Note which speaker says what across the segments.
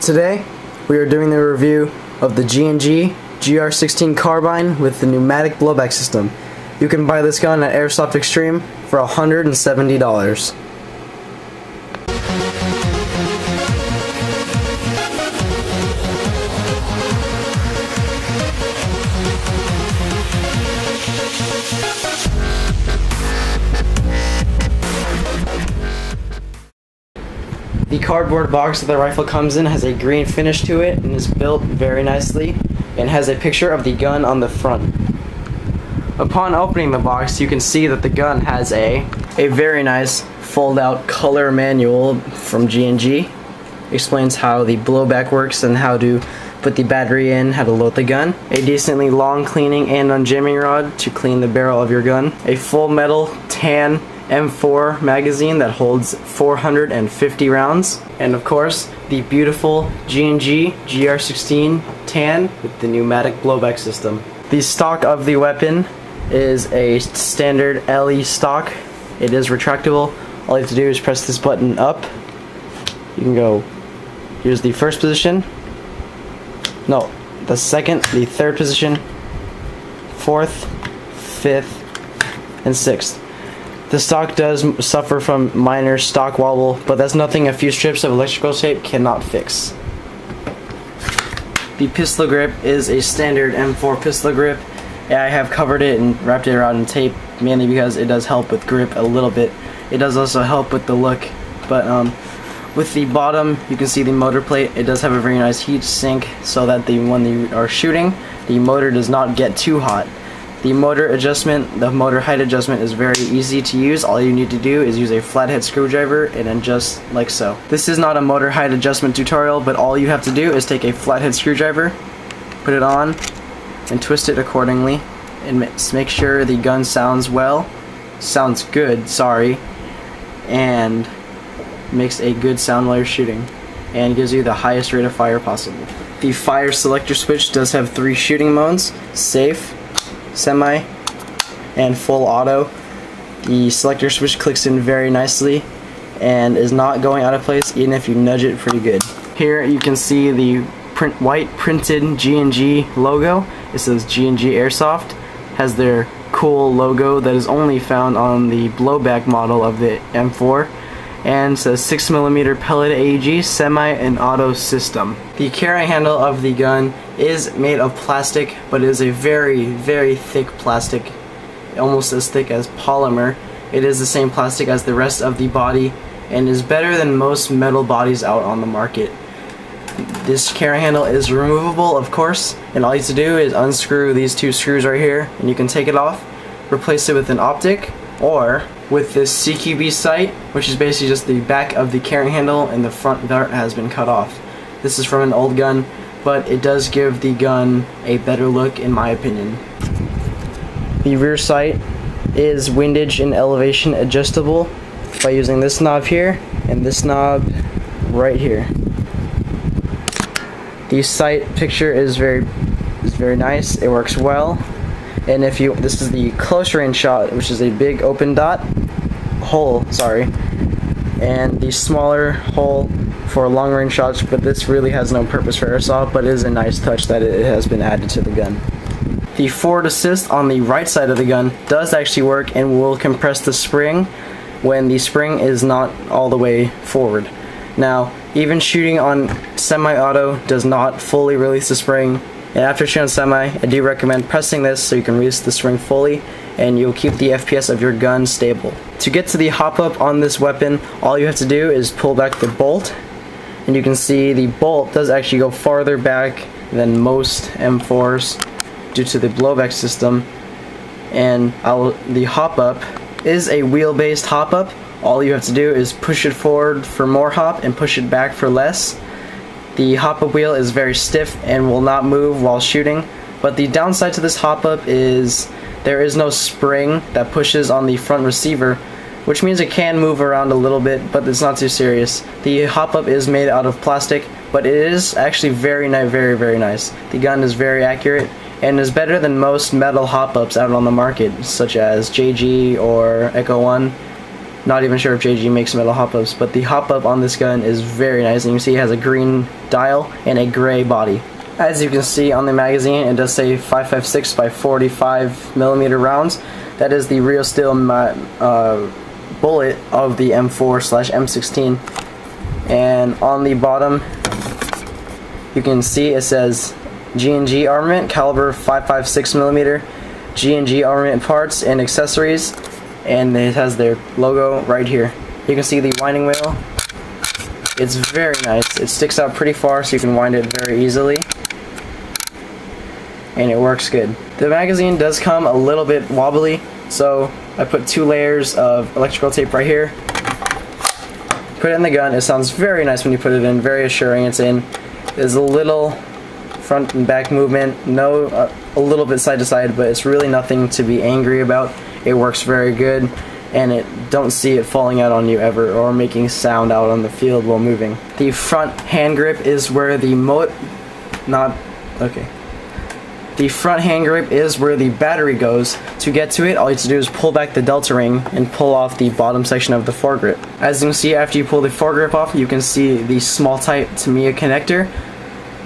Speaker 1: Today we are doing the review of the G&G GR16 Carbine with the pneumatic blowback system. You can buy this gun at Airsoft Extreme for $170. The cardboard box that the rifle comes in has a green finish to it and is built very nicely and has a picture of the gun on the front. Upon opening the box, you can see that the gun has a very nice fold-out color manual from G&G. Explains how the blowback works and how to put the battery in, how to load the gun. A decently long cleaning and unjamming rod to clean the barrel of your gun. A full metal tan M4 magazine that holds 450 rounds, and of course the beautiful G&G GR16 tan with the pneumatic blowback system. The stock of the weapon is a standard LE stock. It is retractable. All you have to do is press this button up. You can go, here's the first position, no, the second, the third position, fourth, fifth, and sixth. The stock does suffer from minor stock wobble, but that's nothing a few strips of electrical tape cannot fix. The pistol grip is a standard M4 pistol grip. I have covered it and wrapped it around in tape mainly because it does help with grip a little bit. It does also help with the look, but with the bottom you can see the motor plate. It does have a very nice heat sink so that when you are shooting, the motor does not get too hot. The motor adjustment, the motor height adjustment is very easy to use. All you need to do is use a flathead screwdriver and adjust like so. This is not a motor height adjustment tutorial, but all you have to do is take a flathead screwdriver, put it on, and twist it accordingly, and make sure the gun sounds good, and makes a good sound while you're shooting, and gives you the highest rate of fire possible. The fire selector switch does have 3 shooting modes: safe, semi, and full auto. The selector switch clicks in very nicely and is not going out of place even if you nudge it pretty good. Here you can see the white printed G&G logo. It says G&G Airsoft. Has their cool logo that is only found on the blowback model of the M4, and says 6mm pellet AEG semi and auto system. The carry handle of the gun is made of plastic, but it is a very thick plastic, almost as thick as polymer. It is the same plastic as the rest of the body and is better than most metal bodies out on the market. This carry handle is removable, of course, and all you have to do is unscrew these 2 screws right here and you can take it off, replace it with an optic, or with this CQB sight, which is basically just the back of the carry handle and the front dart has been cut off. This is from an old gun, but it does give the gun a better look in my opinion. The rear sight is windage and elevation adjustable by using this knob here and this knob right here. The sight picture is very nice. It works well. And this is the close range shot, which is a big open hole, and the smaller hole for long range shots, but this really has no purpose for airsoft, but it is a nice touch that it has been added to the gun. The forward assist on the right side of the gun does actually work and will compress the spring when the spring is not all the way forward. Now, even shooting on semi-auto does not fully release the spring, and after shooting on semi, I do recommend pressing this so you can release the spring fully and you'll keep the FPS of your gun stable. To get to the hop-up on this weapon, all you have to do is pull back the bolt, and you can see the bolt does actually go farther back than most M4s due to the blowback system, and the hop-up is a wheel-based hop-up. All you have to do is push it forward for more hop and push it back for less. The hop-up wheel is very stiff and will not move while shooting, but the downside to this hop-up is there is no spring that pushes on the front receiver, which means it can move around a little bit, but it's not too serious. The hop-up is made out of plastic, but it is actually very nice. The gun is very accurate and is better than most metal hop-ups out on the market, such as JG or Echo 1. Not even sure if G&G makes metal hop-ups, but the hop-up on this gun is very nice, and you can see it has a green dial and a gray body. As you can see on the magazine, it does say 5.56 by 45 millimeter rounds. That is the real steel bullet of the M4/M16. And on the bottom, you can see it says G&G Armament, caliber 5.56 millimeter, G&G Armament parts and accessories, and it has their logo right here. You can see the winding wheel. It's very nice. It sticks out pretty far, so you can wind it very easily, and it works good. The magazine does come a little bit wobbly, so I put 2 layers of electrical tape right here. Put it in the gun. It sounds very nice when you put it in, very assuring it's in. There's a little front and back movement, a little bit side to side, but it's really nothing to be angry about. It works very good, and don't see it falling out on you ever or making sound out on the field while moving. The front hand grip is where the The front hand grip is where the battery goes. To get to it, all you have to do is pull back the delta ring and pull off the bottom section of the foregrip. As you can see, after you pull the foregrip off, you can see the small type Tamiya connector.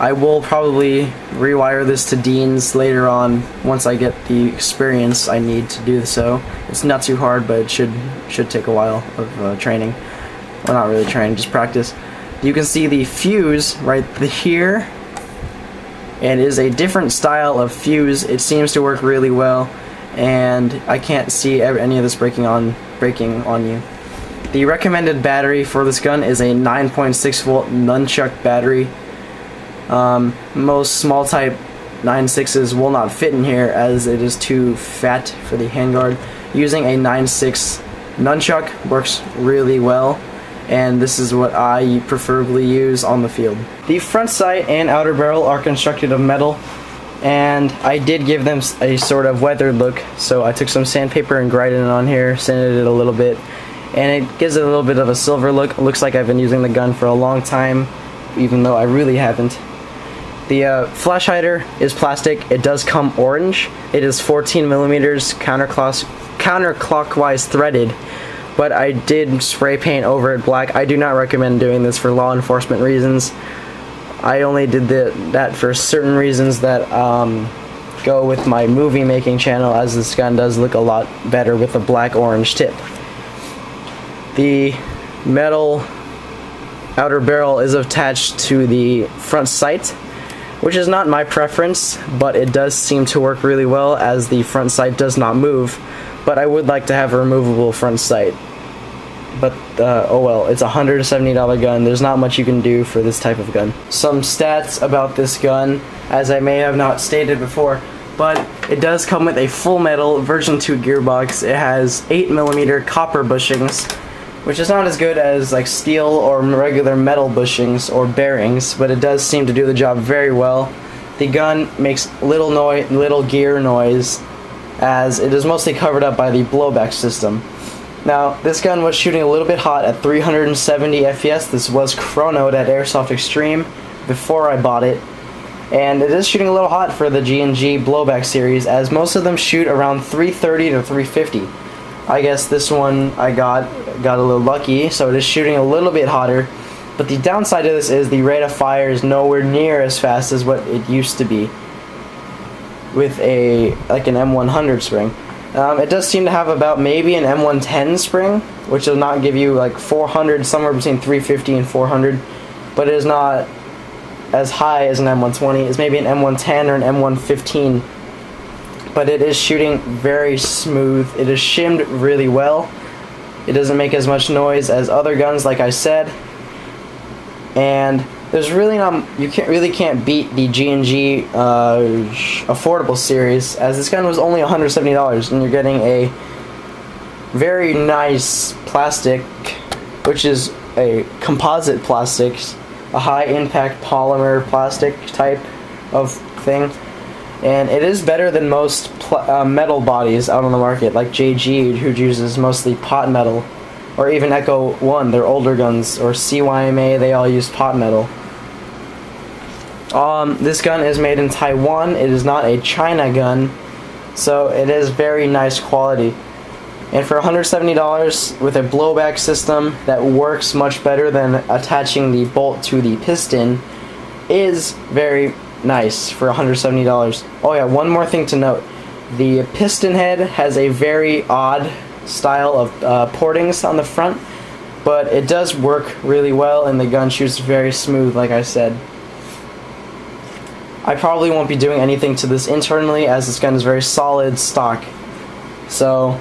Speaker 1: I will probably rewire this to Dean's later on once I get the experience I need to do so. It's not too hard, but it should take a while of training. Well, not really training, just practice. You can see the fuse right here, and it is a different style of fuse. It seems to work really well, and I can't see any of this breaking on you. The recommended battery for this gun is a 9.6 volt nunchuck battery. Most small type 9.6s will not fit in here as it is too fat for the handguard. Using a 9.6 nunchuck works really well, and this is what I preferably use on the field. The front sight and outer barrel are constructed of metal, and I did give them a sort of weathered look, so I took some sandpaper and grinded it on here, sanded it a little bit, and it gives it a little bit of a silver look. It looks like I've been using the gun for a long time, even though I really haven't. The flash hider is plastic. It does come orange. It is 14 millimeters counterclockwise threaded, but I did spray paint over it black. I do not recommend doing this for law enforcement reasons. I only did that for certain reasons that go with my movie making channel, as this gun does look a lot better with a black-orange tip. The metal outer barrel is attached to the front sight, which is not my preference, but it does seem to work really well as the front sight does not move. But I would like to have a removable front sight. But oh well, it's a $170 gun. There's not much you can do for this type of gun. Some stats about this gun, as I may have not stated before, but it does come with a full metal version 2 gearbox. It has 8mm copper bushings, which is not as good as like steel or regular metal bushings or bearings, but it does seem to do the job very well. The gun makes little gear noise, as it is mostly covered up by the blowback system. Now, this gun was shooting a little bit hot at 370 FPS. This was chronoed at Airsoft Extreme before I bought it, and it is shooting a little hot for the G&G Blowback series, as most of them shoot around 330 to 350. I guess this one I got a little lucky, so it is shooting a little bit hotter. But the downside of this is the rate of fire is nowhere near as fast as what it used to be with an M100 spring. It does seem to have about maybe an M110 spring, which does not give you like 400, somewhere between 350 and 400, but it is not as high as an M120. It's maybe an M110 or an M115. But it is shooting very smooth. It is shimmed really well. It doesn't make as much noise as other guns, like I said. And there's really you can't beat the G&G affordable series, as this gun was only $170, and you're getting a very nice plastic, which is a composite plastic, a high impact polymer plastic type of thing. And it is better than most metal bodies out on the market, like JG, who uses mostly pot metal, or even Echo 1, their older guns, or CYMA, they all use pot metal. This gun is made in Taiwan. It is not a China gun, so it is very nice quality. And for $170 with a blowback system that works much better than attaching the bolt to the piston is very nice for $170. Oh yeah, one more thing to note. The piston head has a very odd style of portings on the front, but it does work really well and the gun shoots very smooth, like I said. I probably won't be doing anything to this internally as this gun is very solid stock. So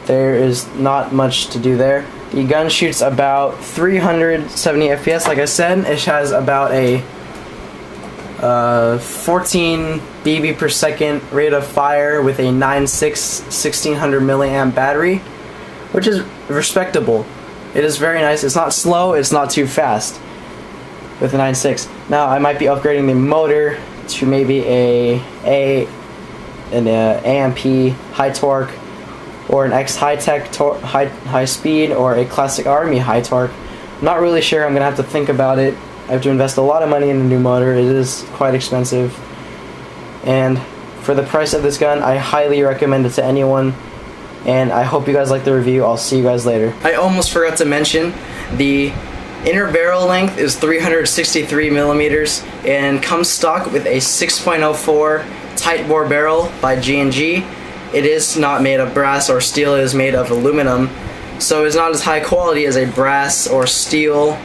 Speaker 1: there is not much to do there. The gun shoots about 370 FPS, like I said. It has about a 14 BB per second rate of fire with a 9.6 1600 milliamp battery, which is respectable. It is very nice. It's not slow, it's not too fast with a 9.6. Now I might be upgrading the motor to maybe an AMP high torque, or an X high tech high speed, or a classic Army high torque. I'm not really sure. I'm gonna have to think about it. I have to invest a lot of money in a new motor. It is quite expensive, and for the price of this gun, I highly recommend it to anyone. And I hope you guys like the review. I'll see you guys later. I almost forgot to mention the inner barrel length is 363 millimeters and comes stock with a 6.04 tight bore barrel by G&G. It is not made of brass or steel, it is made of aluminum, so it's not as high quality as a brass or steel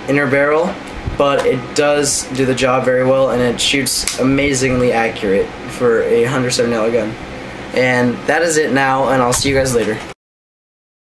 Speaker 1: inner barrel, but it does do the job very well and it shoots amazingly accurate for a $170 gun. And that is it now, and I'll see you guys later.